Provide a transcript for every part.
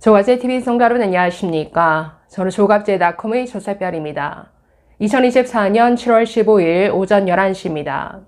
조갑제TV 시청자 여러분 안녕하십니까. 저는 조갑제닷컴의 조사별입니다. 2024년 7월 15일 오전 11시입니다.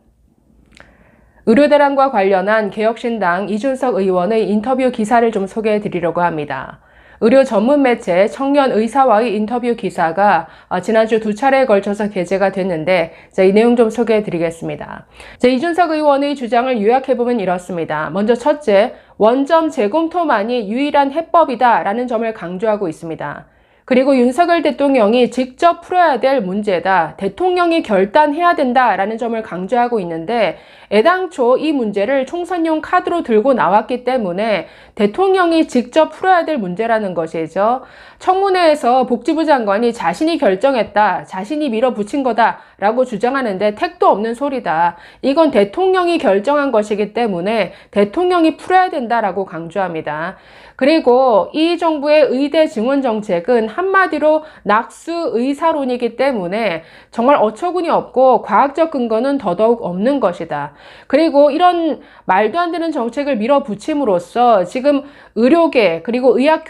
의료대란과 관련한 개혁신당 이준석 의원의 인터뷰 기사를 좀 소개해 드리려고 합니다. 의료 전문 매체 청년 의사와의 인터뷰 기사가 지난주 2차례에 걸쳐서 게재가 됐는데 이 내용 좀 소개해 드리겠습니다. 이준석 의원의 주장을 요약해보면 이렇습니다. 먼저 첫째, 원점 재검토만이 유일한 해법이다 라는 점을 강조하고 있습니다. 그리고 윤석열 대통령이 직접 풀어야 될 문제다. 대통령이 결단해야 된다라는 점을 강조하고 있는데 애당초 이 문제를 총선용 카드로 들고 나왔기 때문에 대통령이 직접 풀어야 될 문제라는 것이죠. 청문회에서 복지부 장관이 자신이 결정했다, 자신이 밀어붙인 거다라고 주장하는데 택도 없는 소리다. 이건 대통령이 결정한 것이기 때문에 대통령이 풀어야 된다라고 강조합니다. 그리고 이 정부의 의대 증원 정책은 한마디로 낙수 의사론이기 때문에 정말 어처구니 없고 과학적 근거는 더더욱 없는 것이다. 그리고 이런 말도 안 되는 정책을 밀어붙임으로써 지금 의료계 그리고 의학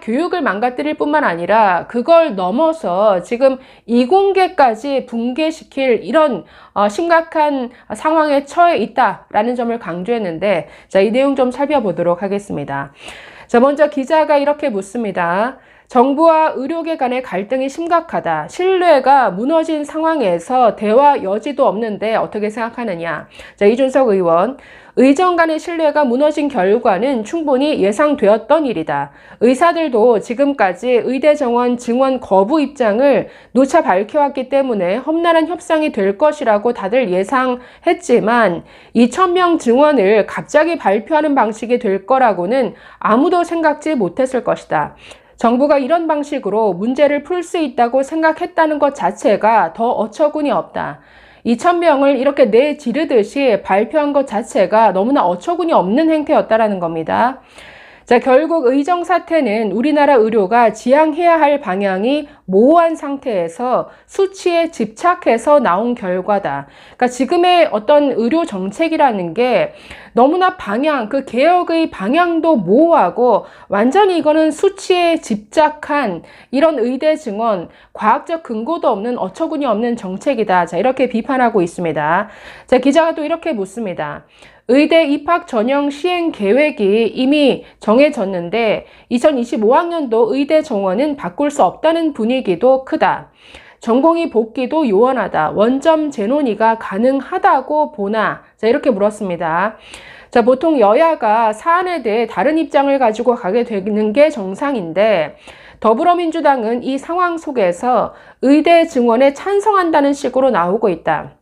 교육을 망가뜨릴 뿐만 아니라 그걸 넘어서 지금 이공계까지 붕괴시킬 이런 심각한 상황에 처해 있다라는 점을 강조했는데 이 내용 좀 살펴보도록 하겠습니다. 먼저 기자가 이렇게 묻습니다. 정부와 의료계 간의 갈등이 심각하다. 신뢰가 무너진 상황에서 대화 여지도 없는데 어떻게 생각하느냐. 이준석 의원, 의정 간의 신뢰가 무너진 결과는 충분히 예상되었던 일이다. 의사들도 지금까지 의대 정원 증원 거부 입장을 누차 밝혀왔기 때문에 험난한 협상이 될 것이라고 다들 예상했지만 2,000명 증원을 갑자기 발표하는 방식이 될 거라고는 아무도 생각지 못했을 것이다. 정부가 이런 방식으로 문제를 풀 수 있다고 생각했다는 것 자체가 더 어처구니 없다. 2,000명을 이렇게 내지르듯이 발표한 것 자체가 너무나 어처구니 없는 행태였다라는 겁니다. 결국 의정 사태는 우리나라 의료가 지향해야 할 방향이 모호한 상태에서 수치에 집착해서 나온 결과다. 그러니까 지금의 어떤 의료 정책이라는 게 너무나 그 개혁의 방향도 모호하고 완전히 이거는 수치에 집착한 이런 의대 증원, 과학적 근거도 없는 어처구니 없는 정책이다. 이렇게 비판하고 있습니다. 기자가 또 이렇게 묻습니다. 의대 입학 전형 시행 계획이 이미 정해졌는데 2025학년도 의대 정원은 바꿀 수 없다는 분위기도 크다. 전공의 복귀도 요원하다. 원점 재논의가 가능하다고 보나? 이렇게 물었습니다. 보통 여야가 사안에 대해 다른 입장을 가지고 가게 되는 게 정상인데 더불어민주당은 이 상황 속에서 의대 증원에 찬성한다는 식으로 나오고 있다.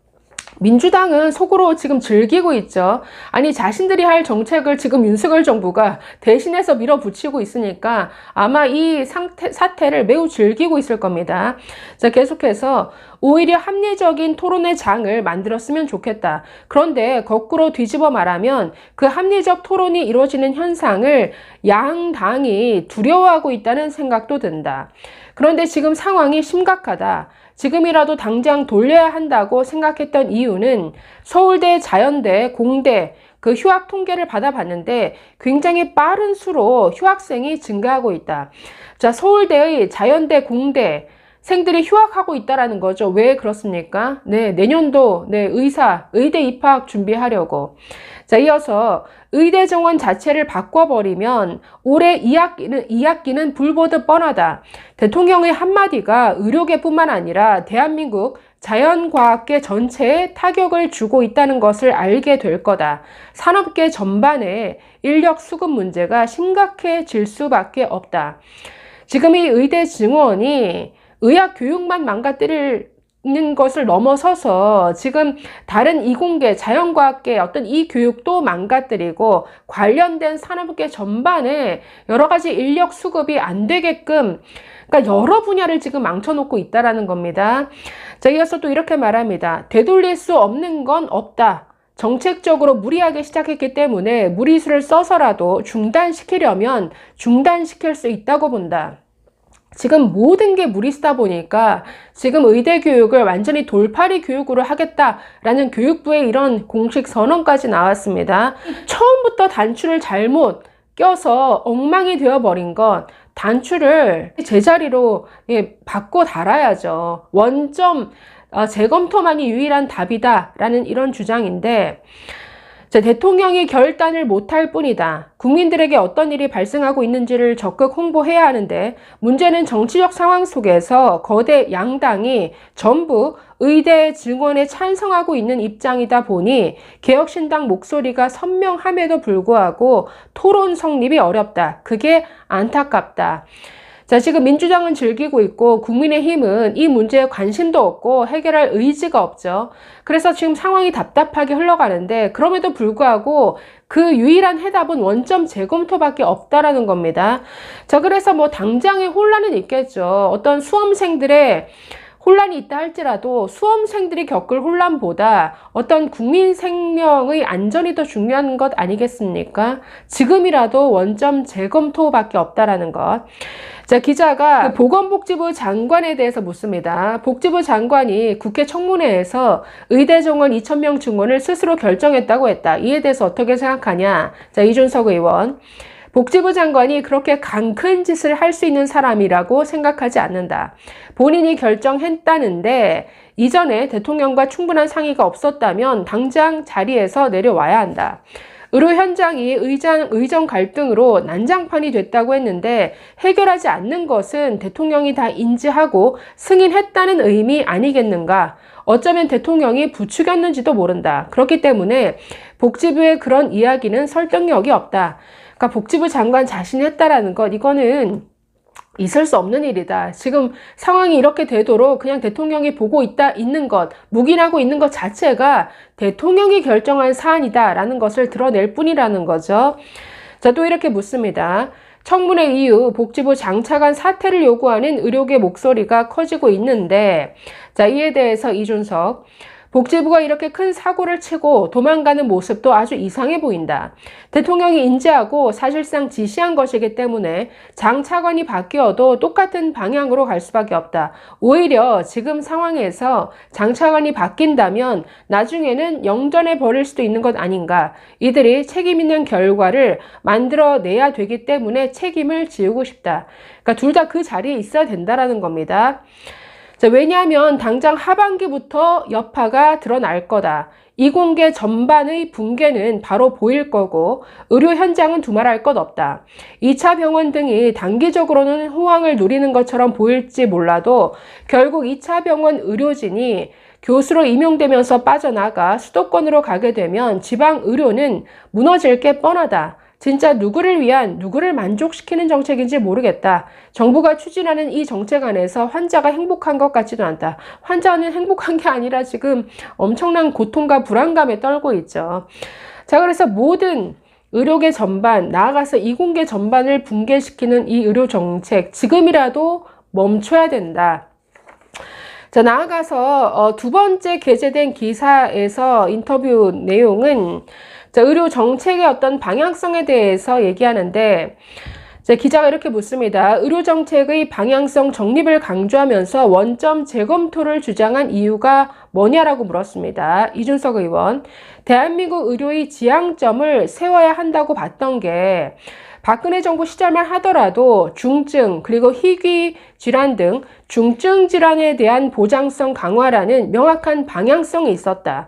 민주당은 속으로 지금 즐기고 있죠. 아니 자신들이 할 정책을 지금 윤석열 정부가 대신해서 밀어붙이고 있으니까 아마 이 사태를 매우 즐기고 있을 겁니다. 계속해서 오히려 합리적인 토론의 장을 만들었으면 좋겠다. 그런데 거꾸로 뒤집어 말하면 그 합리적 토론이 이루어지는 현상을 양당이 두려워하고 있다는 생각도 든다. 그런데 지금 상황이 심각하다. 지금이라도 당장 돌려야 한다고 생각했던 이유는 서울대, 자연대, 공대 그 휴학 통계를 받아봤는데 굉장히 빠른 수로 휴학생이 증가하고 있다. 서울대의 자연대, 공대 생들이 휴학하고 있다라는 거죠. 왜 그렇습니까? 내년도 의대 입학 준비하려고. 이어서 의대 정원 자체를 바꿔버리면 올해 2학기는 불보듯 뻔하다. 대통령의 한마디가 의료계뿐만 아니라 대한민국 자연과학계 전체에 타격을 주고 있다는 것을 알게 될 거다. 산업계 전반에 인력 수급 문제가 심각해질 수밖에 없다. 지금 이 의대 증원이 의학 교육만 망가뜨리는 것을 넘어서서 지금 다른 이공계, 자연과학계 어떤 이 교육도 망가뜨리고 관련된 산업계 전반에 여러 가지 인력 수급이 안 되게끔 그러니까 여러 분야를 지금 망쳐놓고 있다라는 겁니다. 이어서 또 이렇게 말합니다. 되돌릴 수 없는 건 없다. 정책적으로 무리하게 시작했기 때문에 무리수를 써서라도 중단시키려면 중단시킬 수 있다고 본다. 지금 모든 게 무리수다 보니까 지금 의대 교육을 완전히 돌팔이 교육으로 하겠다라는 교육부의 이런 공식 선언까지 나왔습니다. 처음부터 단추를 잘못 껴서 엉망이 되어버린 건 단추를 제자리로 바꿔 달아야죠. 원점 재검토만이 유일한 답이다 라는 이런 주장인데, 대통령이 결단을 못할 뿐이다. 국민들에게 어떤 일이 발생하고 있는지를 적극 홍보해야 하는데, 문제는 정치적 상황 속에서 거대 양당이 전부 의대 증원에 찬성하고 있는 입장이다 보니 개혁신당 목소리가 선명함에도 불구하고 토론 성립이 어렵다. 그게 안타깝다. 지금 민주당은 즐기고 있고 국민의힘은 이 문제에 관심도 없고 해결할 의지가 없죠. 그래서 지금 상황이 답답하게 흘러가는데, 그럼에도 불구하고 그 유일한 해답은 원점 재검토밖에 없다라는 겁니다. 그래서 뭐 당장의 혼란은 있겠죠. 어떤 수험생들의 혼란이 있다 할지라도 수험생들이 겪을 혼란보다 어떤 국민 생명의 안전이 더 중요한 것 아니겠습니까? 지금이라도 원점 재검토밖에 없다라는 것. 기자가 보건복지부 장관에 대해서 묻습니다. 복지부 장관이 국회 청문회에서 의대 정원 2,000명 증원을 스스로 결정했다고 했다. 이에 대해서 어떻게 생각하냐? 이준석 의원. 복지부 장관이 그렇게 강 큰 짓을 할 수 있는 사람이라고 생각하지 않는다. 본인이 결정했다는데 이전에 대통령과 충분한 상의가 없었다면 당장 자리에서 내려와야 한다. 의료 현장이 의정 갈등으로 난장판이 됐다고 했는데 해결하지 않는 것은 대통령이 다 인지하고 승인했다는 의미 아니겠는가? 어쩌면 대통령이 부추겼는지도 모른다. 그렇기 때문에 복지부의 그런 이야기는 설득력이 없다. 그러니까 복지부 장관 자신이 했다라는 것, 이거는 있을 수 없는 일이다. 지금 상황이 이렇게 되도록 그냥 대통령이 보고 있는 것, 묵인하고 있는 것 자체가 대통령이 결정한 사안이다라는 것을 드러낼 뿐이라는 거죠. 또 이렇게 묻습니다. 청문회 이후 복지부 장차관 사퇴를 요구하는 의료계 목소리가 커지고 있는데, 이에 대해서 이준석. 복지부가 이렇게 큰 사고를 치고 도망가는 모습도 아주 이상해 보인다. 대통령이 인지하고 사실상 지시한 것이기 때문에 장 차관이 바뀌어도 똑같은 방향으로 갈 수밖에 없다. 오히려 지금 상황에서 장 차관이 바뀐다면 나중에는 영전에 버릴 수도 있는 것 아닌가. 이들이 책임 있는 결과를 만들어내야 되기 때문에 책임을 지우고 싶다. 그러니까 둘 다 그 자리에 있어야 된다라는 겁니다. 왜냐하면 당장 하반기부터 여파가 드러날 거다. 이공계 전반의 붕괴는 바로 보일 거고 의료 현장은 두말할 것 없다. 2차 병원 등이 단기적으로는 호황을 누리는 것처럼 보일지 몰라도 결국 2차 병원 의료진이 교수로 임용되면서 빠져나가 수도권으로 가게 되면 지방 의료는 무너질 게 뻔하다. 진짜 누구를 위한, 누구를 만족시키는 정책인지 모르겠다. 정부가 추진하는 이 정책 안에서 환자가 행복한 것 같지도 않다. 환자는 행복한 게 아니라 지금 엄청난 고통과 불안감에 떨고 있죠. 그래서 모든 의료계 전반, 나아가서 이공계 전반을 붕괴시키는 이 의료 정책, 지금이라도 멈춰야 된다. 나아가서 두 번째 게재된 기사에서 인터뷰 내용은 의료 정책의 어떤 방향성에 대해서 얘기하는데, 기자가 이렇게 묻습니다. 의료 정책의 방향성 정립을 강조하면서 원점 재검토를 주장한 이유가 뭐냐라고 물었습니다. 이준석 의원. 대한민국 의료의 지향점을 세워야 한다고 봤던 게 박근혜 정부 시절만 하더라도 중증 그리고 희귀 질환 등 중증 질환에 대한 보장성 강화라는 명확한 방향성이 있었다.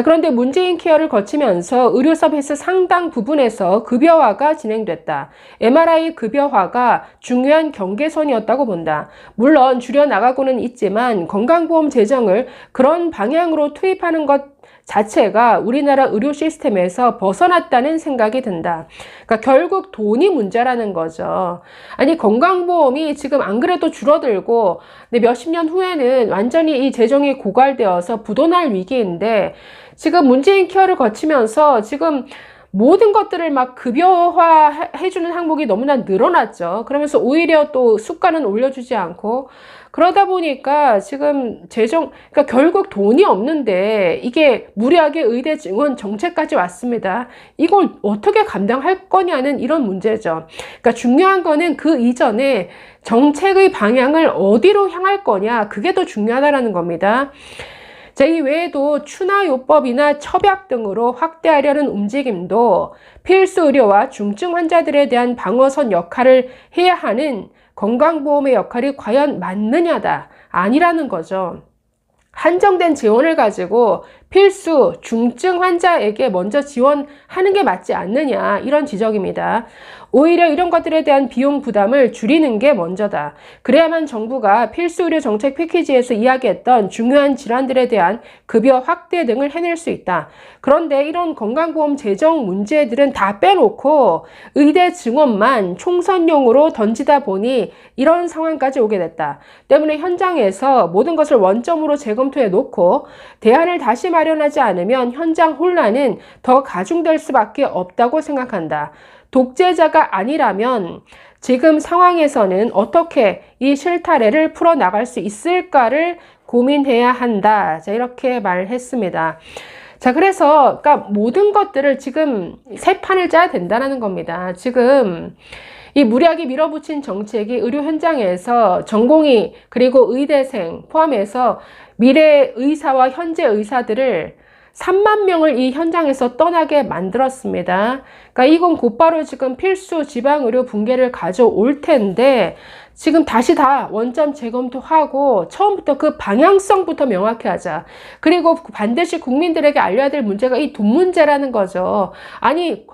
그런데 문재인 케어를 거치면서 의료 서비스 상당 부분에서 급여화가 진행됐다. MRI 급여화가 중요한 경계선이었다고 본다. 물론 줄여나가고는 있지만 건강보험 재정을 그런 방향으로 투입하는 것 자체가 우리나라 의료 시스템에서 벗어났다는 생각이 든다. 그러니까 결국 돈이 문제라는 거죠. 아니, 건강보험이 지금 안 그래도 줄어들고 몇십 년 후에는 완전히 이 재정이 고갈되어서 부도날 위기인데, 지금 문재인 케어를 거치면서 지금 모든 것들을 막 급여화 해주는 항목이 너무나 늘어났죠. 그러면서 오히려 또 수가는 올려주지 않고, 그러다 보니까 지금 그러니까 결국 돈이 없는데 이게 무리하게 의대 증원 정책까지 왔습니다. 이걸 어떻게 감당할 거냐는 이런 문제죠. 그러니까 중요한 거는 그 이전에 정책의 방향을 어디로 향할 거냐, 그게 더 중요하다는 겁니다. 자, 이 외에도 추나요법이나 첩약 등으로 확대하려는 움직임도 필수 의료와 중증 환자들에 대한 방어선 역할을 해야 하는 건강보험의 역할이 과연 맞느냐다. 아니라는 거죠. 한정된 지원을 가지고 필수 중증 환자에게 먼저 지원하는 게 맞지 않느냐, 이런 지적입니다. 오히려 이런 것들에 대한 비용 부담을 줄이는 게 먼저다. 그래야만 정부가 필수 의료 정책 패키지에서 이야기했던 중요한 질환들에 대한 급여 확대 등을 해낼 수 있다. 그런데 이런 건강보험 재정 문제들은 다 빼놓고 의대 증원만 총선용으로 던지다 보니 이런 상황까지 오게 됐다. 때문에 현장에서 모든 것을 원점으로 재검토해 놓고 대안을 다시 마련하지 않으면 현장 혼란은 더 가중될 수밖에 없다고 생각한다. 독재자가 아니라면 지금 상황에서는 어떻게 이 실타래를 풀어나갈 수 있을까를 고민해야 한다. 자, 이렇게 말했습니다. 자, 그래서 그러니까 모든 것들을 지금 새 판을 짜야 된다는 겁니다. 지금 이 무리하게 밀어붙인 정책이 의료 현장에서 전공의 그리고 의대생 포함해서 미래 의사와 현재 의사들을 3만 명을 이 현장에서 떠나게 만들었습니다. 그러니까 이건 곧바로 지금 필수 지방의료 붕괴를 가져올 텐데 지금 다시 다 원점 재검토하고 처음부터 그 방향성부터 명확히 하자. 그리고 반드시 국민들에게 알려야 될 문제가 이 돈 문제라는 거죠. 아니,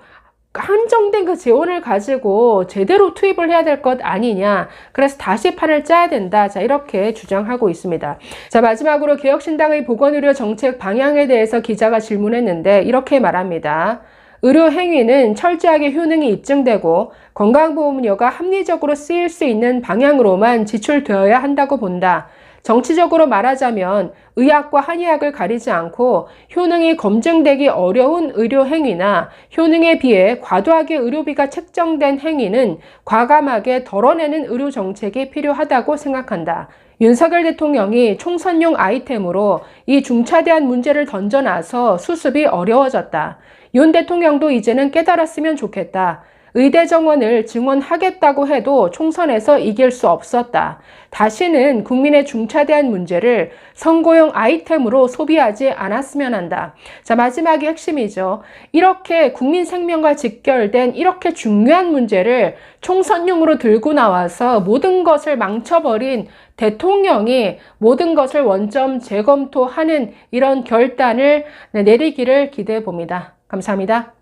한정된 그 재원을 가지고 제대로 투입을 해야 될 것 아니냐. 그래서 다시 판을 짜야 된다. 자, 이렇게 주장하고 있습니다. 자, 마지막으로 개혁신당의 보건의료 정책 방향에 대해서 기자가 질문했는데 이렇게 말합니다. 의료 행위는 철저하게 효능이 입증되고 건강보험료가 합리적으로 쓰일 수 있는 방향으로만 지출되어야 한다고 본다. 정치적으로 말하자면 의학과 한의학을 가리지 않고 효능이 검증되기 어려운 의료 행위나 효능에 비해 과도하게 의료비가 책정된 행위는 과감하게 덜어내는 의료 정책이 필요하다고 생각한다. 윤석열 대통령이 총선용 아이템으로 이 중차대한 문제를 던져놔서 수습이 어려워졌다. 윤 대통령도 이제는 깨달았으면 좋겠다. 의대 정원을 증원하겠다고 해도 총선에서 이길 수 없었다. 다시는 국민의 중차대한 문제를 선거용 아이템으로 소비하지 않았으면 한다. 자, 마지막이 핵심이죠. 이렇게 국민 생명과 직결된 이렇게 중요한 문제를 총선용으로 들고 나와서 모든 것을 망쳐버린 대통령이 모든 것을 원점 재검토하는 이런 결단을 내리기를 기대해 봅니다. 감사합니다.